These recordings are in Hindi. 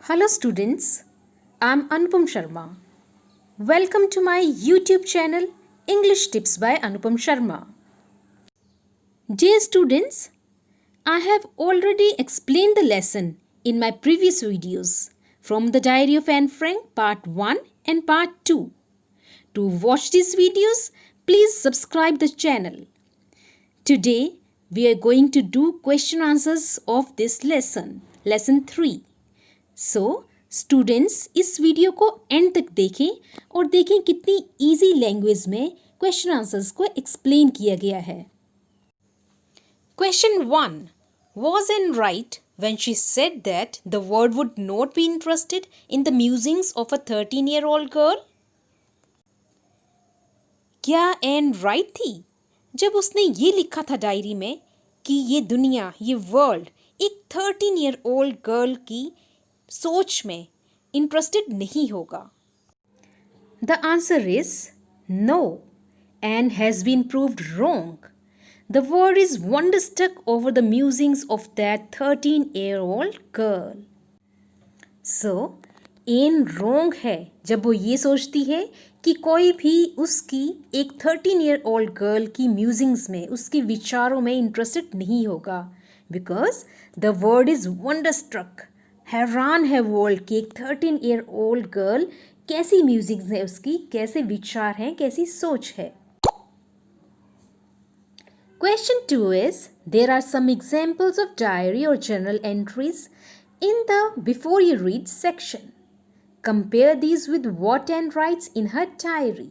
Hello students, I'm Anupam Sharma. Welcome to my YouTube channel English Tips by Anupam Sharma. Dear students, I have already explained the lesson in my previous videos from the Diary of Anne Frank part 1 and part 2. To watch these videos, please subscribe the channel. Today, we are going to do question answers of this lesson 3. So students इस वीडियो को एंड तक देखें और देखें कितनी इजी लैंग्वेज में क्वेश्चन आंसर्स को एक्सप्लेन किया गया है. Question 1. Was Anne right when she said that the world would not be interested in the musings of a 13-year-old girl? क्या एन राइट थी जब उसने ये लिखा था डायरी में कि ये दुनिया, ये वर्ल्ड एक 13-year-old गर्ल की सोच में इंटरेस्टेड नहीं होगा? The answer is no. And has been proved wrong. द वर्ल्ड इज wonderstruck over the musings of that 13-year-old girl. So Anne wrong है जब वो ये सोचती है कि कोई भी उसकी एक 13-year-old गर्ल की म्यूजिंग्स में, उसके विचारों में इंटरेस्टेड नहीं होगा. बिकॉज द वर्ल्ड इज wonderstruck. हैरान है वर्ल्ड की एक 13-year-old गर्ल कैसी म्यूजिक है उसकी, कैसे विचार हैं, कैसी सोच है. Question 2 is, there are some examples of diary or journal entries in the before you read section. Compare these with what Anne writes in her diary.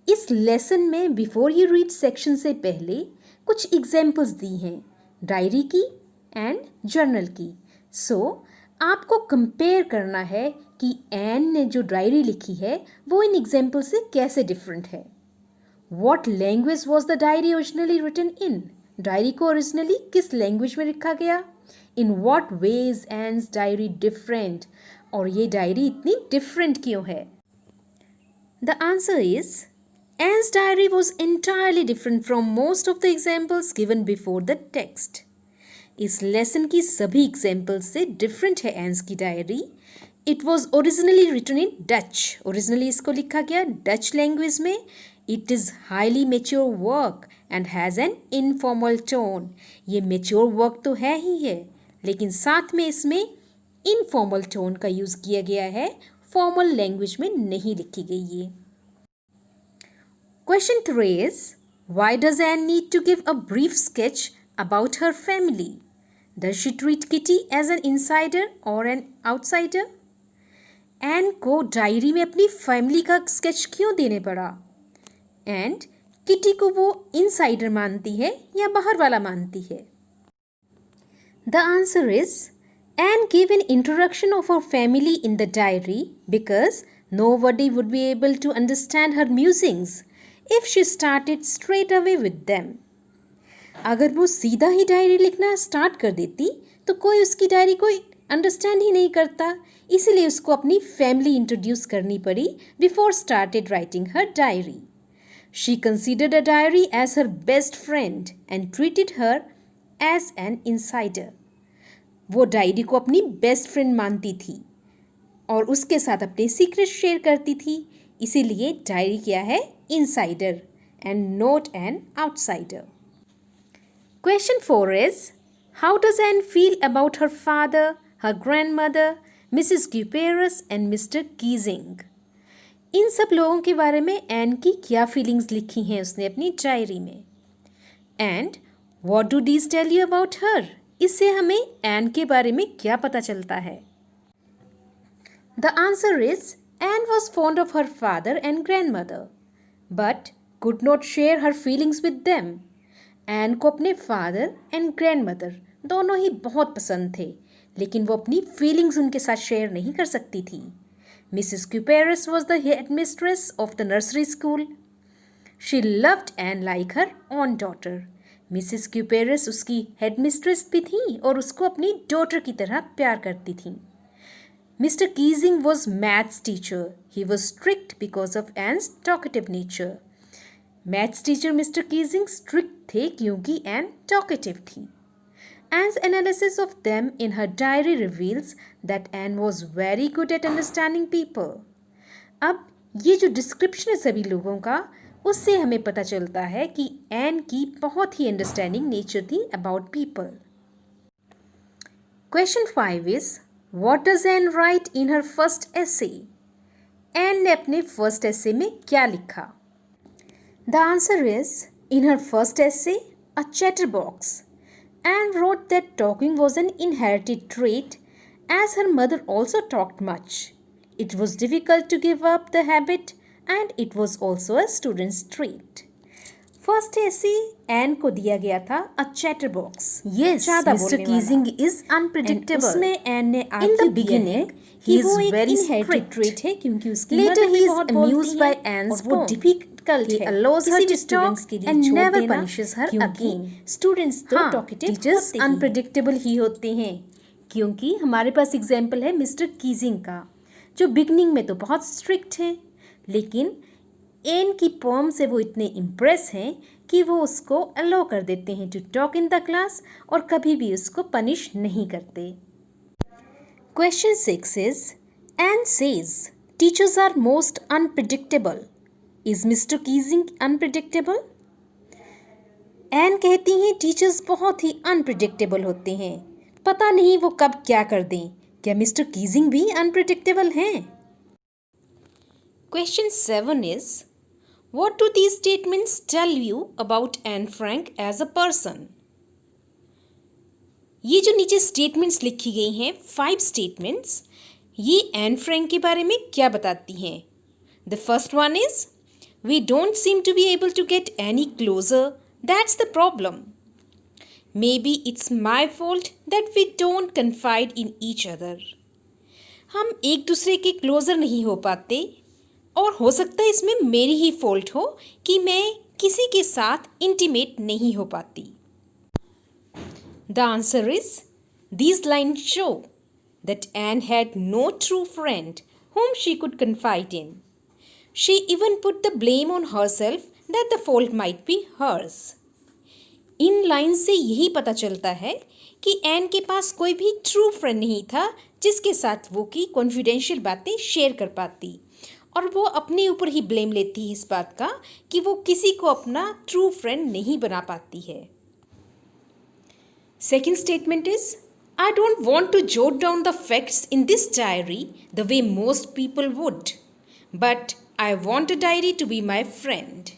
इस लेसन में बिफोर यू रीड सेक्शन से पहले कुछ एग्जाम्पल्स दी हैं डायरी की एंड जर्नल की. सो आपको कंपेयर करना है कि एन ने जो डायरी लिखी है वो इन एग्जाम्पल से कैसे डिफरेंट है. What language was the diary originally written in? Diary को ओरिजिनली किस लैंग्वेज में लिखा गया? In what ways Anne's diary different? और ये डायरी इतनी डिफरेंट क्यों है? The answer is Anne's diary was entirely different from most of the examples given before the text. इस लेसन की सभी एग्जाम्पल्स से डिफरेंट है एन्स की diary. It was originally written in Dutch. Originally इसको लिखा गया डच लैंग्वेज में. It is highly mature work and has an informal tone. ये मेच्योर वर्क तो है ही है, लेकिन साथ में इसमें इनफॉर्मल टोन का यूज़ किया गया है, फॉर्मल लैंग्वेज में नहीं लिखी गई ये. Question 3 is, why does Anne need to give a brief sketch about her family? Does she treat Kitty as an insider or an outsider? Anne को डायरी में अपनी फैमिली का स्केच क्यों देने पड़ा? एंड किटी को वो इनसाइडर मानती है या बाहर वाला मानती है? The answer is, Anne gave an introduction of her family in the diary because nobody would be able to understand her musings if she started straight away with them. अगर वो सीधा ही डायरी लिखना स्टार्ट कर देती तो कोई उसकी डायरी को अंडरस्टैंड ही नहीं करता. इसीलिए उसको अपनी फैमिली इंट्रोड्यूस करनी पड़ी before started writing her diary. She considered a diary as her best friend and treated her as an insider. वो डायरी को अपनी बेस्ट फ्रेंड मानती थी और उसके साथ अपने सीक्रेट शेयर करती थी. इसीलिए डायरी क्या है? Insider and not an outsider. Question 4 is, how does Anne feel about her father, her grandmother, Mrs. Guperas and Mr. Keesing? इन सब लोगों के बारे में एन की क्या फीलिंग्स लिखी हैं उसने अपनी डायरी में? And what do these tell you about her? इससे हमें एन के बारे में क्या पता चलता है? The answer is, Anne was fond of her father and grandmother, but could not share her feelings with them. Anne को अपने फादर एंड ग्रैंडमदर दोनों ही बहुत पसंद थे, लेकिन वो अपनी फीलिंग्स उनके साथ शेयर नहीं कर सकती थी. Mrs Kuperus was the headmistress of the nursery school. She loved Anne like her own daughter. Mrs Kuperus उसकी हेड मिस्ट्रेस भी थी और उसको अपनी डॉटर की तरह प्यार करती थी. Mr Keesing was maths teacher. He was strict because of Anne's talkative nature. Maths teacher Mr Keesing strict थे क्योंकि एन टॉकेटिव थी. Anne's analysis of them in her diary reveals that Anne was very good at understanding people. अब ये जो डिस्क्रिप्शन है सभी लोगों का, उससे हमें पता चलता है कि एन की बहुत ही अंडरस्टैंडिंग नेचर थी about people. Question 5 is, what does Anne write in her first essay? Anne ने अपने फर्स्ट essay में क्या लिखा? The answer is, in her first essay, A Chatterbox, Anne wrote that talking was an inherited trait, as her mother also talked much. It was difficult to give up the habit, and it was also a student's trait. First ऐसे एन को दिया गया था a chatterbox. Yes, Mr. Keesing is unpredictable. उसमें एन ने In the beginning, he is very strict. Trait है क्योंकि उसकी Later, mother भी he is बहुत amused बोलती by है Anne's और वो poem. डिफिकल्ट He है allows her किसी भी to स्टूडेंट्स talk के लिए and छोड़ never देना, punishes her क्योंकि again. स्टूडेंट्स तो हाँ, टॉकेटिव teachers होते ही हैं. unpredictable ही होते हैं, क्योंकि हमारे पास एग्जाम्पल है मिस्टर कीजिंग का, जो बिगनिंग में तो बहुत स्ट्रिक्ट हैं, लेकिन एन की पोम से वो इतने इम्प्रेस हैं कि वो उसको अलो कर देते हैं to talk in the class और कभी भी उसको पनिश नहीं करते. Question 6 is, Anne says, teachers are most unpredictable. Is Mr. Keesing unpredictable? Anne कहती हैं टीचर्स बहुत ही अनप्रिडिक्टेबल होते हैं, पता नहीं वो कब क्या कर दें. क्या मिस्टर कीजिंग भी अनप्रिडिक्टेबल हैं? Question 7 is, what do these statements tell you about Anne Frank as a person? ये जो नीचे स्टेटमेंट्स लिखी गई हैं, 5 स्टेटमेंट्स, ये एन फ्रैंक के बारे में क्या बताती हैं? The first one is, we don't seem to be able to get any closer, that's the problem. Maybe it's my fault that we don't confide in each other. हम एक दूसरे के क्लोजर नहीं हो पाते और हो सकता है इसमें मेरी ही फॉल्ट हो कि मैं किसी के साथ इंटीमेट नहीं हो पाती. The answer is, these lines show that Anne had no true friend whom she could confide in. She even put the blame on herself that the fault might be hers. In line से यही पता चलता है कि एन के पास कोई भी ट्रू फ्रेंड नहीं था जिसके साथ वो की कॉन्फिडेंशियल बातें शेयर कर पाती, और वो अपने ऊपर ही ब्लेम लेती है इस बात का कि वो किसी को अपना ट्रू फ्रेंड नहीं बना पाती है. Second statement is, I don't want to jot down the facts in this diary the way most people would, but I want a diary to be my friend.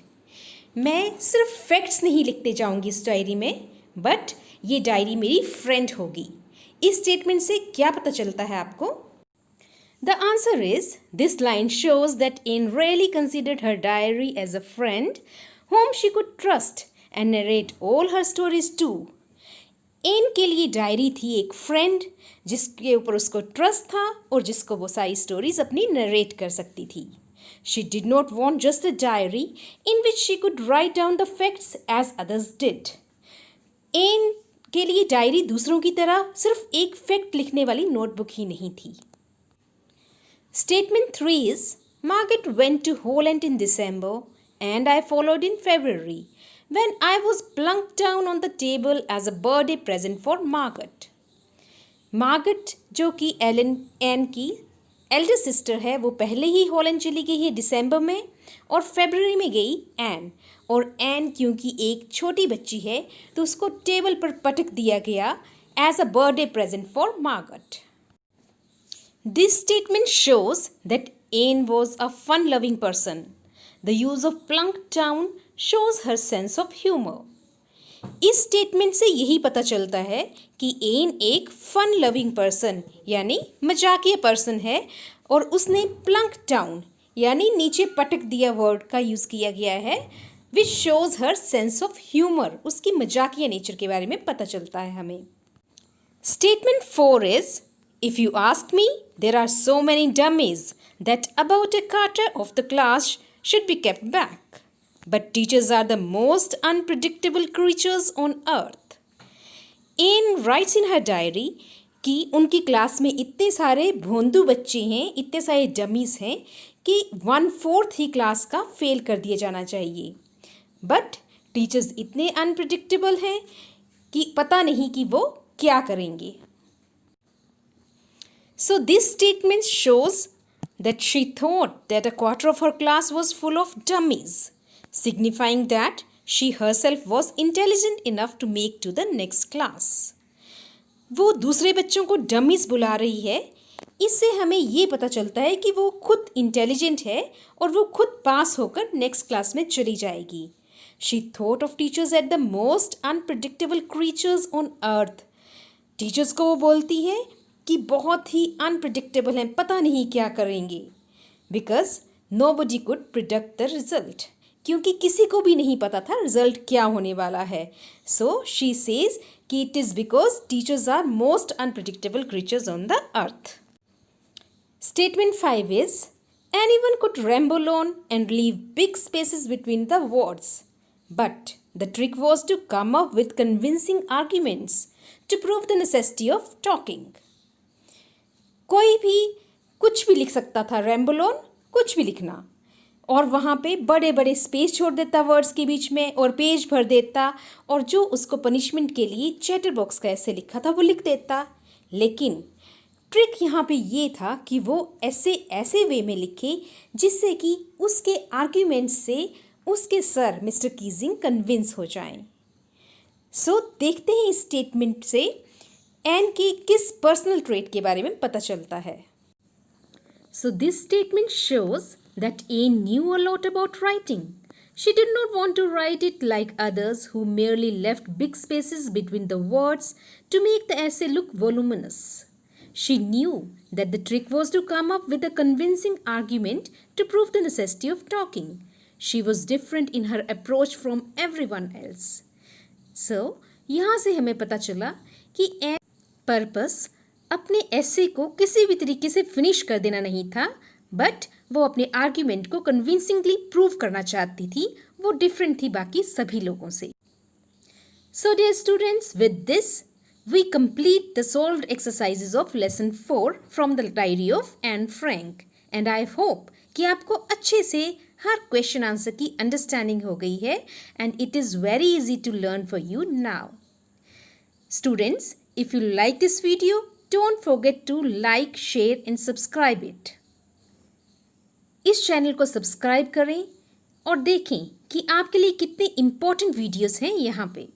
मैं सिर्फ फैक्ट्स नहीं लिखते जाऊंगी इस डायरी में, बट ये डायरी मेरी फ्रेंड होगी. इस स्टेटमेंट से क्या पता चलता है आपको? The answer is, this line shows that Anne really considered her diary as a friend whom she could trust and narrate all her stories to. Anne के लिए डायरी थी एक फ्रेंड जिसके ऊपर उसको ट्रस्ट था और जिसको वो सारी स्टोरीज अपनी नरेट कर सकती थी. She did not want just a diary in which she could write down the facts as others did. Anne के लिए डायरी दूसरों की तरह सिर्फ एक फैक्ट लिखने वाली नोटबुक ही नहीं थी. Statement 3 is, Margaret went to Holland in December and I followed in February when I was plunked down on the table as a birthday present for Margaret. Margaret जो कि एन की एल्डर सिस्टर है, वो पहले ही हॉलैंड चली गई है दिसंबर में और फरवरी में गई एन, और एन क्योंकि एक छोटी बच्ची है तो उसको टेबल पर पटक दिया गया as a birthday present for Margaret. This statement shows that Anne was a fun-loving person. The use of plunked down shows her sense of humor. इस स्टेटमेंट से यही पता चलता है कि एन एक फन लविंग पर्सन यानी मजाकिया पर्सन है और उसने प्लंक डाउन यानी नीचे पटक दिया वर्ड का यूज़ किया गया है, which shows her sense of humour. उसकी मजाकिया नेचर के बारे में पता चलता है हमें. Statement 4 is, if you ask me, there are so many dummies that about a quarter of the class should be kept back. But teachers are the most unpredictable creatures on earth. Anne writes in her diary कि उनकी क्लास में इतने सारे भोंदू बच्चे हैं, इतने सारे डमीज हैं कि 1/4 ही क्लास का फेल कर दिया जाना चाहिए. बट टीचर्स इतने अनप्रिडिक्टेबल हैं कि पता नहीं कि वो क्या करेंगे? So this statement shows that she thought that a quarter of her class was full of dummies, signifying that she herself was intelligent enough to make to the next class. वो दूसरे बच्चों को डमीज बुला रही है, इससे हमें ये पता चलता है कि वो खुद इंटेलिजेंट है और वो खुद पास होकर नेक्स्ट क्लास में चली जाएगी. She thought of teachers as the most unpredictable creatures on earth. Teachers को वो बोलती है कि बहुत ही अनप्रिडिक्टेबल हैं, पता नहीं क्या करेंगे. Because nobody could predict the result, क्योंकि किसी को भी नहीं पता था रिजल्ट क्या होने वाला है. सो शी सेज कि it is because teachers are most unpredictable creatures on the earth. Statement 5 is, anyone could ramble on and leave big spaces between the words. But the trick was to come up with convincing arguments to prove the necessity of talking. कोई भी कुछ भी लिख सकता था, ramble on, कुछ भी लिखना, और वहाँ पे बड़े बड़े स्पेस छोड़ देता वर्ड्स के बीच में और पेज भर देता, और जो उसको पनिशमेंट के लिए चैटर बॉक्स का ऐसे लिखा था वो लिख देता. लेकिन ट्रिक यहाँ पे ये था कि वो ऐसे वे में लिखे जिससे कि उसके आर्ग्यूमेंट्स से उसके सर मिस्टर कीजिंग कन्विंस हो जाएं. सो देखते हैं इस स्टेटमेंट से एन के किस पर्सनल ट्रेट के बारे में पता चलता है. So this statement shows that Anne knew a lot about writing. She did not want to write it like others who merely left big spaces between the words to make the essay look voluminous. She knew that the trick was to come up with a convincing argument to prove the necessity of talking. She was different in her approach from everyone else. So, यहाँ से हमें पता चला कि पर्पस अपने ऐसे को किसी भी तरीके से फिनिश कर देना नहीं था, बट वो अपने आर्ग्यूमेंट को कन्विंसिंगली प्रूव करना चाहती थी. वो डिफरेंट थी बाकी सभी लोगों से. So dear students, with this we complete the solved exercises of lesson 4 from the diary of Anne Frank, and I hope कि आपको अच्छे से हर क्वेश्चन आंसर की अंडरस्टैंडिंग हो गई है, and it is very easy to learn for you now. Students, if you like this video, don't forget to like, share and subscribe it. इस चैनल को सब्सक्राइब करें और देखें कि आपके लिए कितने इम्पोर्टेंट वीडियोस हैं यहाँ पे.